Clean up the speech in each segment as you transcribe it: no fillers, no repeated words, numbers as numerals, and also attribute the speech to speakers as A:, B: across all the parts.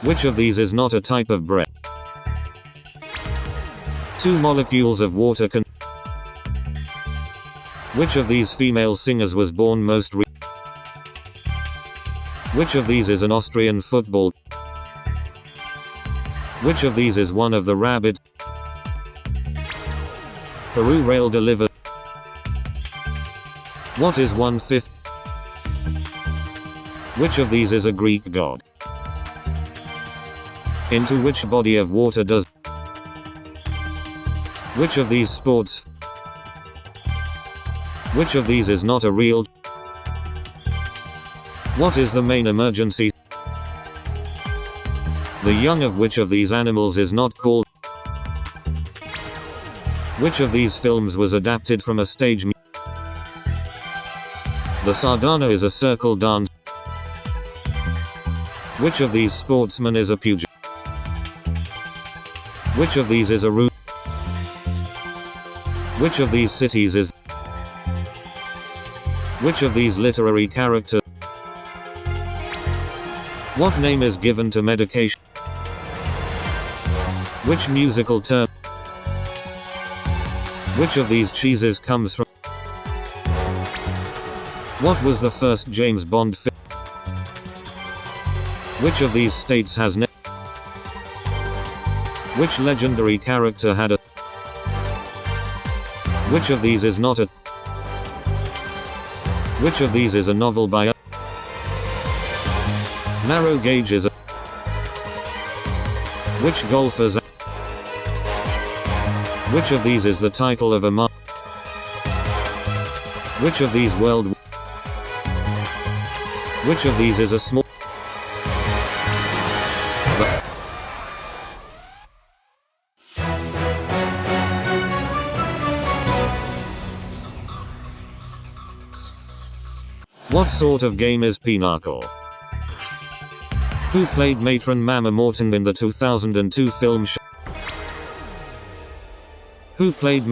A: Which of these is not a type of bread? 2 molecules of water can. Which of these female singers was born most Which of these is an Austrian football? Which of these is one of the rabbit? Peru rail delivered. What is 1/5? Which of these is a Greek god? Into which body of water does? Which of these sports? Which of these is not a real? What is the main emergency? The young of which of these animals is not called? Which of these films was adapted from a stage? The sardana is a circle dance. Which of these sportsmen is a pugilist? Which of these is a root? Which of these cities is? Which of these literary characters? What name is given to medication? Which musical term? Which of these cheeses comes from? What was the first James Bond film? Which of these states has Which legendary character had a? Which of these is not a? Which of these is a novel by a? Narrow gauge is a? Which golfers? Which of these is the title of a month? Which of these world? Which of these is a small? What sort of game is Pinochle? Who played Matron Mama Morton in the 2002 film Who played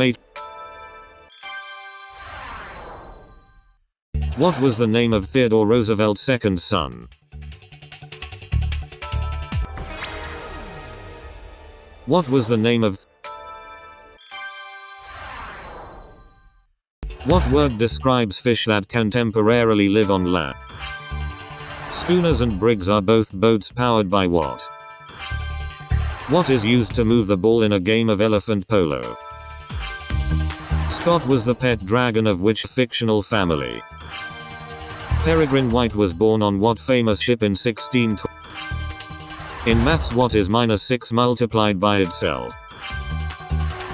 A: What was the name of Theodore Roosevelt's second son? What was the name of? What word describes fish that can temporarily live on land? Schooners and brigs are both boats powered by what? What is used to move the ball in a game of elephant polo? Scott was the pet dragon of which fictional family? Peregrine White was born on what famous ship in 1620? In maths, what is -6 multiplied by itself?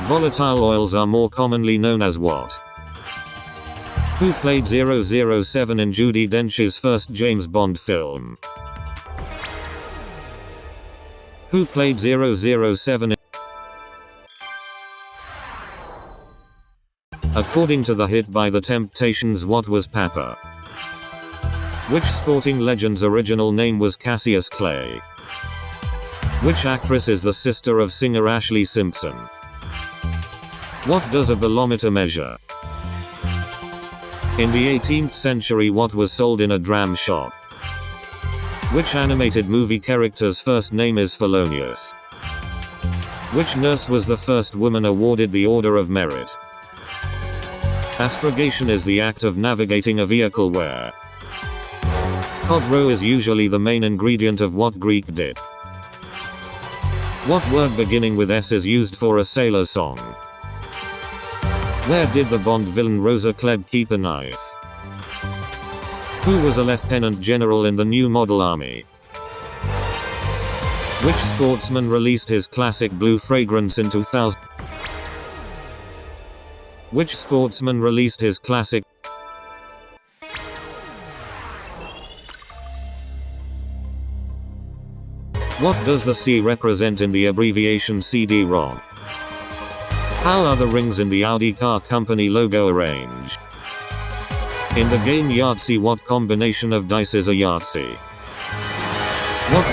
A: Volatile oils are more commonly known as what? Who played 007 in Judi Dench's first James Bond film? Who played 007 in? According to the hit by The Temptations, what was Papa? Which sporting legend's original name was Cassius Clay? Which actress is the sister of singer Ashlee Simpson? What does a bolometer measure? In the 18th century, what was sold in a dram shop? Which animated movie character's first name is Felonious? Which nurse was the first woman awarded the Order of Merit? Astrogation is the act of navigating a vehicle where cod roe is usually the main ingredient of what Greek dish? What word beginning with S is used for a sailor song? Where did the Bond villain Rosa Klebb keep a knife? Who was a lieutenant general in the New Model Army? Which sportsman released his classic blue fragrance in 2000? Which sportsman released his classic? What does the C represent in the abbreviation CD-ROM? How are the rings in the Audi car company logo arranged? In the game Yahtzee, what combination of dice is a Yahtzee? What